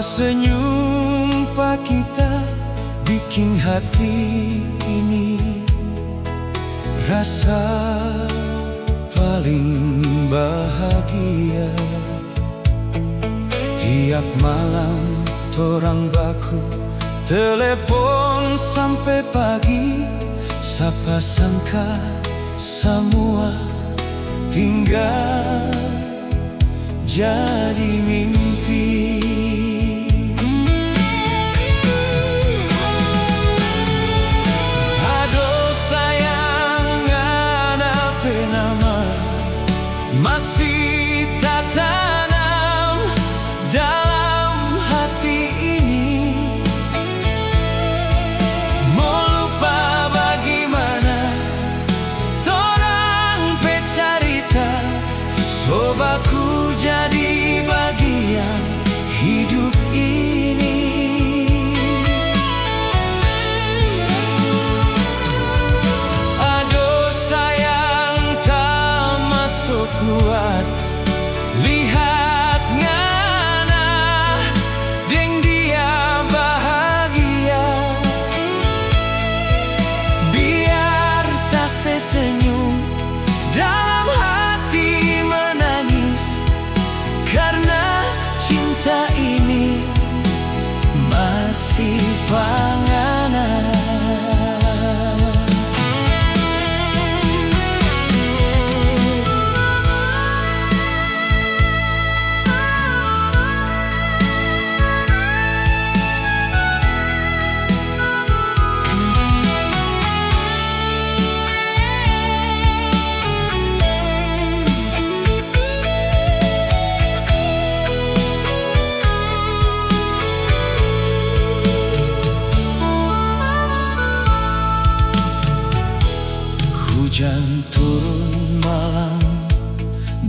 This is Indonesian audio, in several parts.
senyum pak kita bikin hati ini rasa paling bahagia. Tiap malam torang baku telepon sampai pagi, siapa sangka semua tinggal jadi mimpi. Aduh sayang, apa nama masih tak tanam dalam hati ini. Mau lupa bagaimana torang bercerita, sobaku jadi bagian hidup ini. Aduh sayang, tak masuk kuat lihat ngana deng dia bahagia. Biar tak sesenyum dalam hati menangis, karena cinta ini masih panganan. Hujan turun malam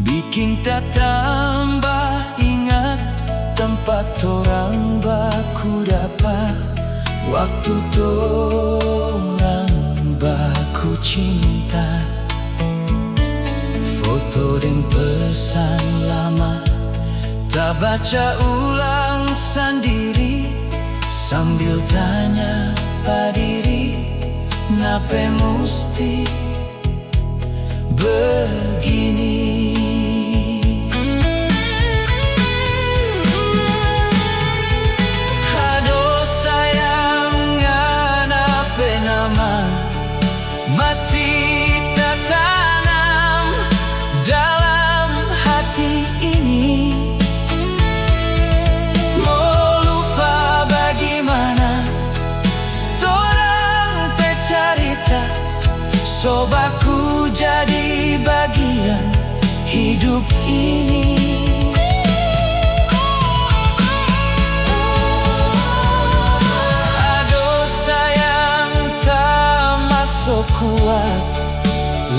bikin tak tambah ingat tempat orang baku dapat waktu torang baku cinta. Foto dan pesan lama tak baca ulang sendiri, sambil tanya pada diri, nape musti begini. Aduh sayang, apa nama masih tak tanam dalam hati ini. Mau lupa bagaimana torang bercerita, sobaku jadi bagian hidup ini. Aduh sayang, tak masuk kuat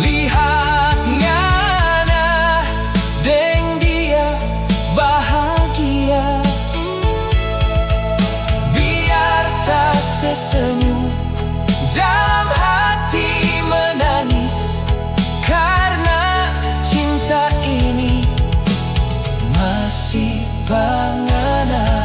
lihat ngana deng dia bahagia. Biar tak sesenyum dalam hati menangis, karena cinta ini masih panganan.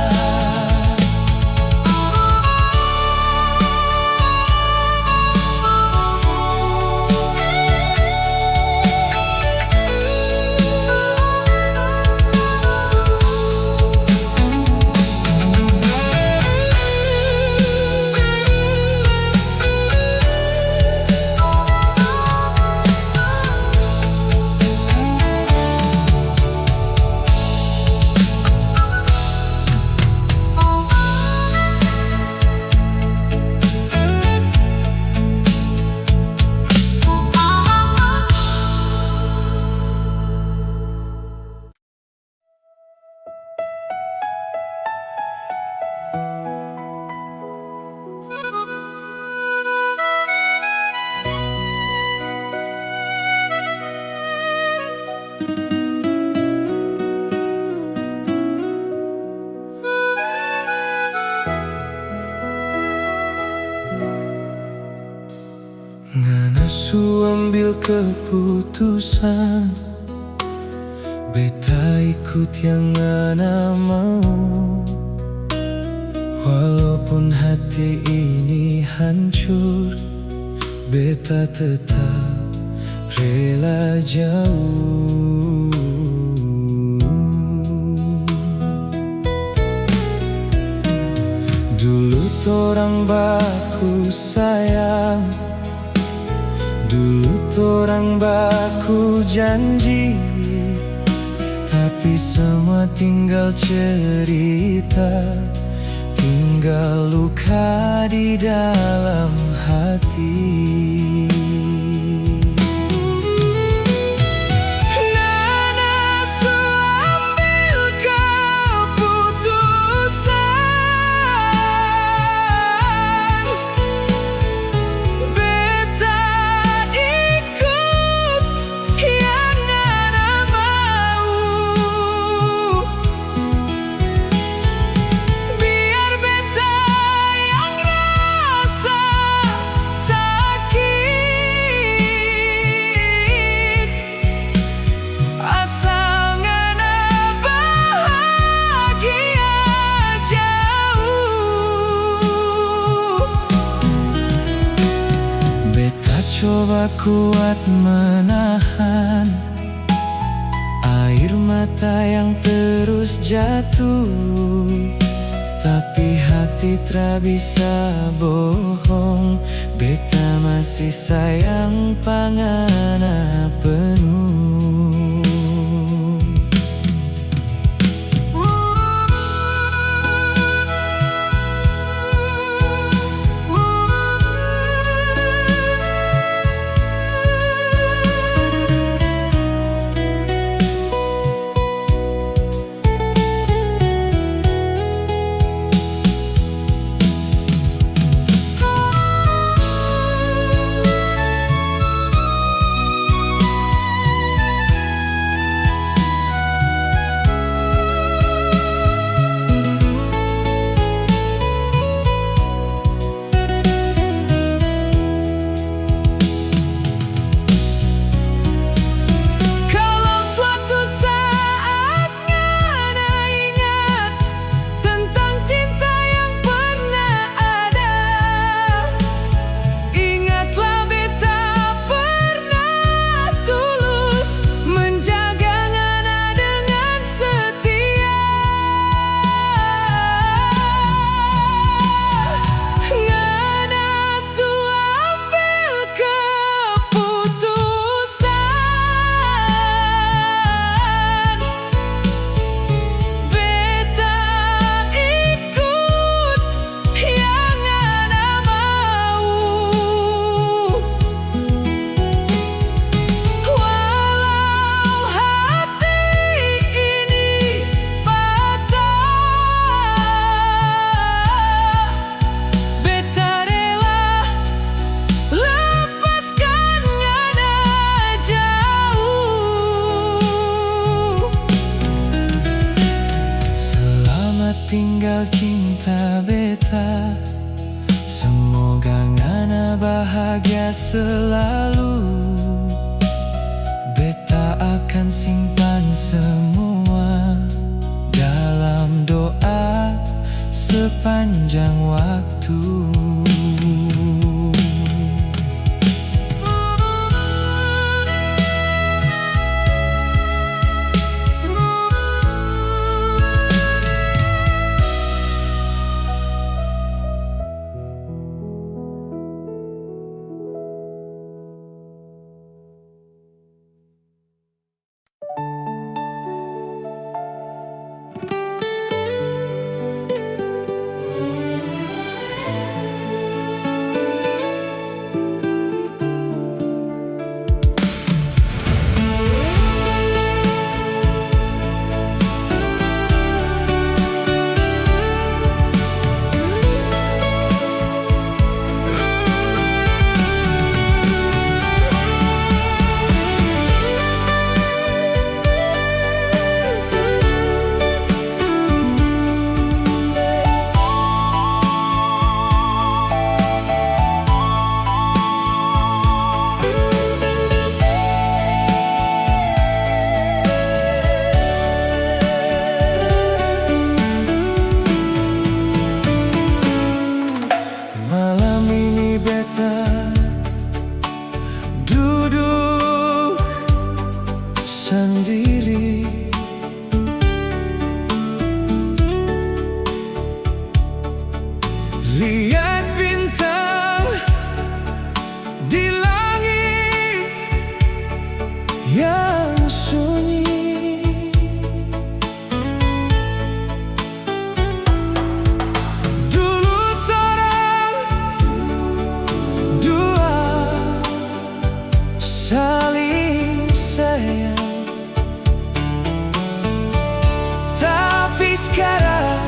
Su ambil keputusan, beta ikut yang ana mau. Walaupun hati ini hancur, beta tetap rela jauh. Dulu torang baku sayang, dulu torang baku janji, tapi semua tinggal cerita, tinggal luka di dalam hati. Coba kuat menahan air mata yang terus jatuh, tapi hati tak bisa bohong. Beta masih sayang pangana penuh. Tinggal cinta beta, semoga ngana bahagia selalu. Beta akan simpan semua dalam doa sepanjang waktu. sendiri. Lihat bintang di langit yang sunyi. Dulu torang dua saling sayang, tapi sekarang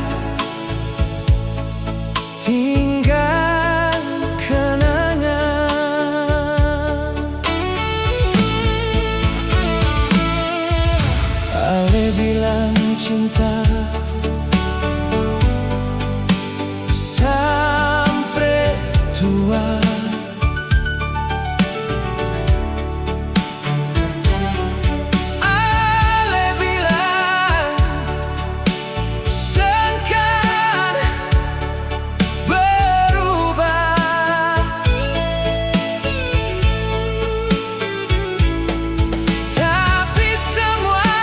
tinggal kenangan. Ale bilang cinta sampai tua. Ale bilang sangkan berubah, tapi semua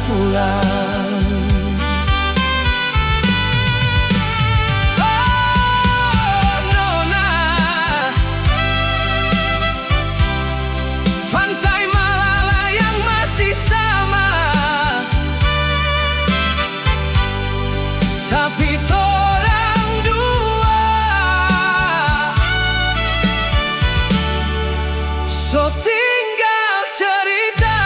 pulang. Oh, Nona, pantai Malala yang masih sama, tapi torang dua so tinggal cerita.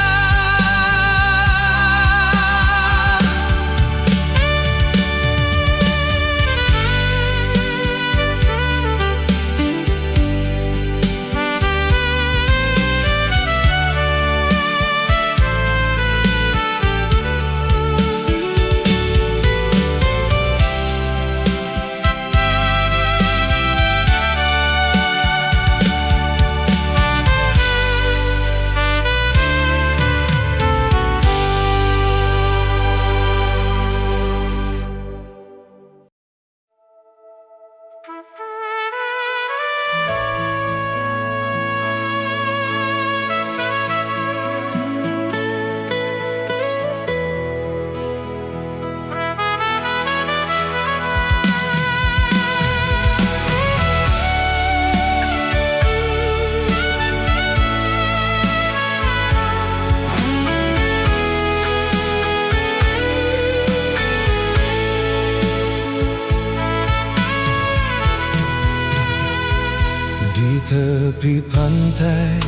Di tepi pantai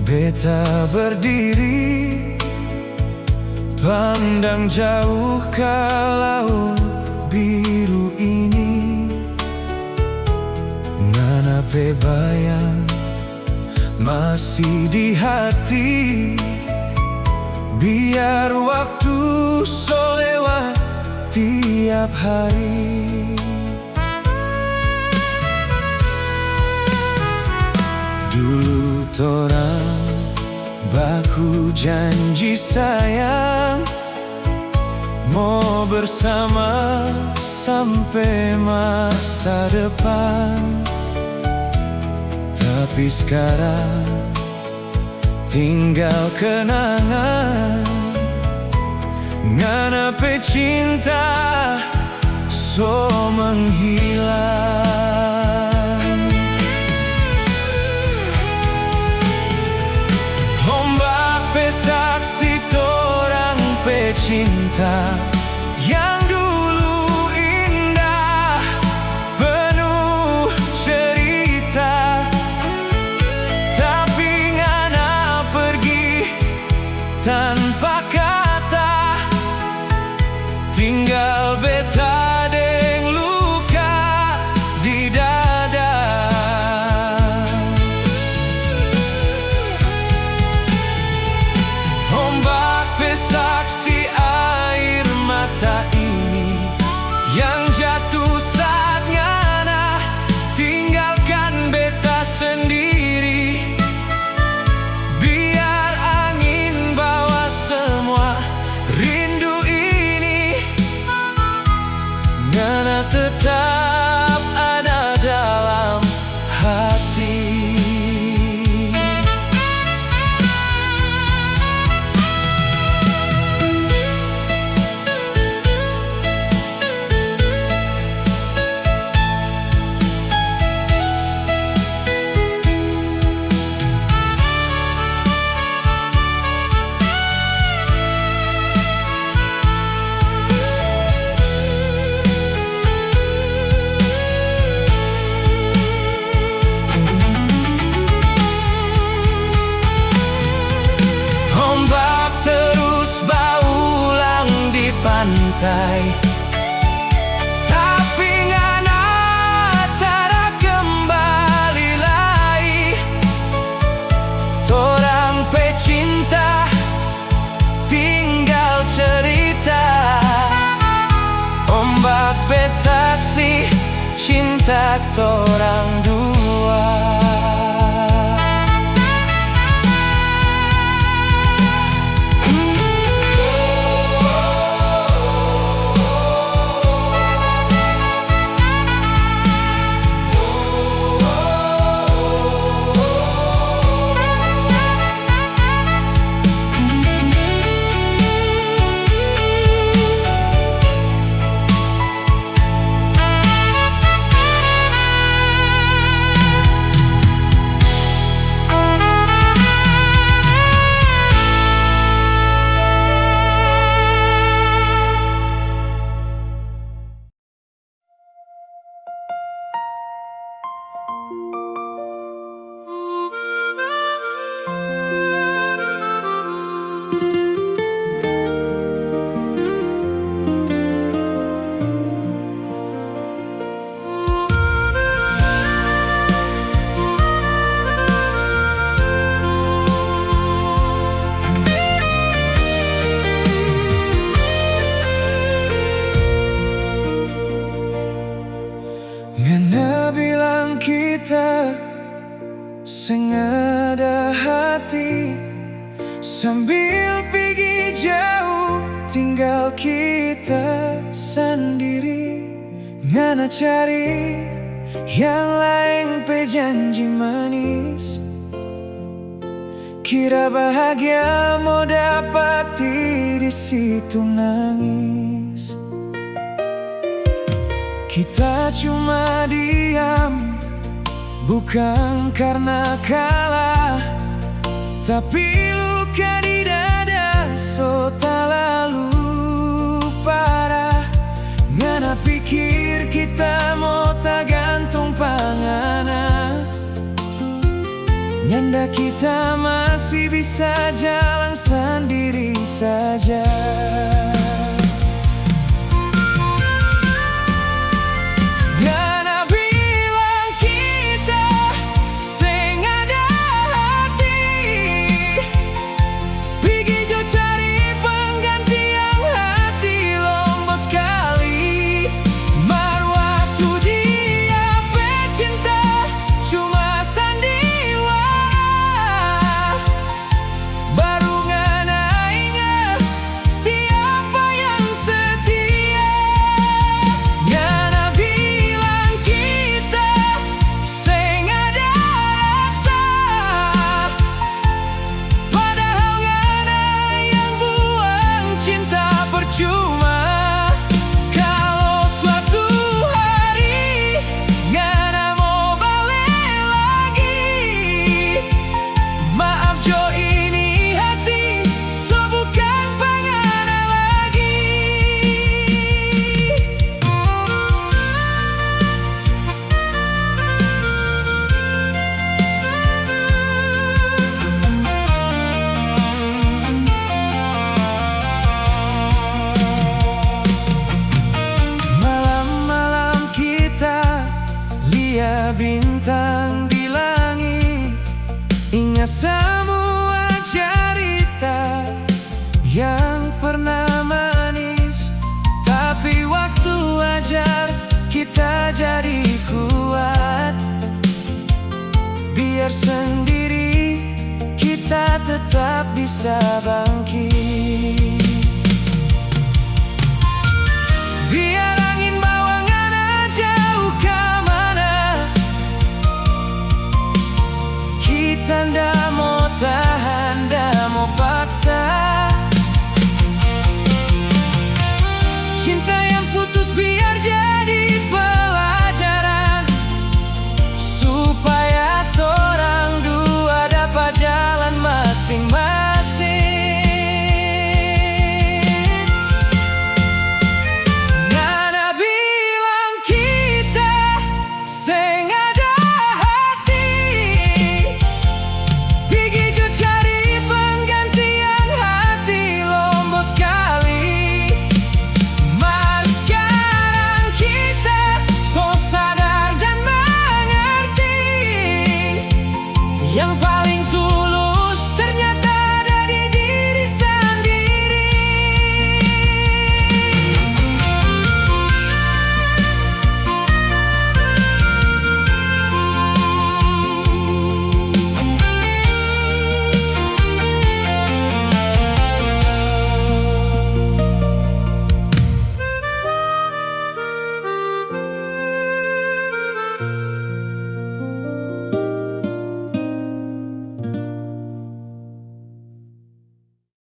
beta berdiri, pandang jauh ke laut biru ini. Ngana pe bayang masih di hati, biar waktu so lewat tiap hari. Dulu torang baku janji sayang, mau bersama sampai masa depan. Tapi sekarang tinggal kenangan, ngana pe cinta so menghilang. Saksi torang pe cinta yang dulu indah, penuh cerita. Tapi ngana pergi tanpa kata, tinggal beta deng luka di dada. Saksi air mata ini yang jatuh saat ngana tinggalkan beta sendiri. Biar angin bawa semua rindu ini, ngana tetap ada dalam hati. Pantai, tapi ngana tara kembali lagi. Torang pe cinta tinggal cerita, ombak pe saksi cinta torang dua. Sengada hati sambil pergi jauh, tinggal kita sendiri. Ngana cari yang lain pe janji manis, kira bahagia mau dapati di situ nangis. Kita cuma diam bukan karena kalah, tapi luka di dada so tak lalu parah. Ngana pikir kita mau tak gantung pangana, nyanda kita masih bisa jalan sendiri saja. Bintang di langit, ingat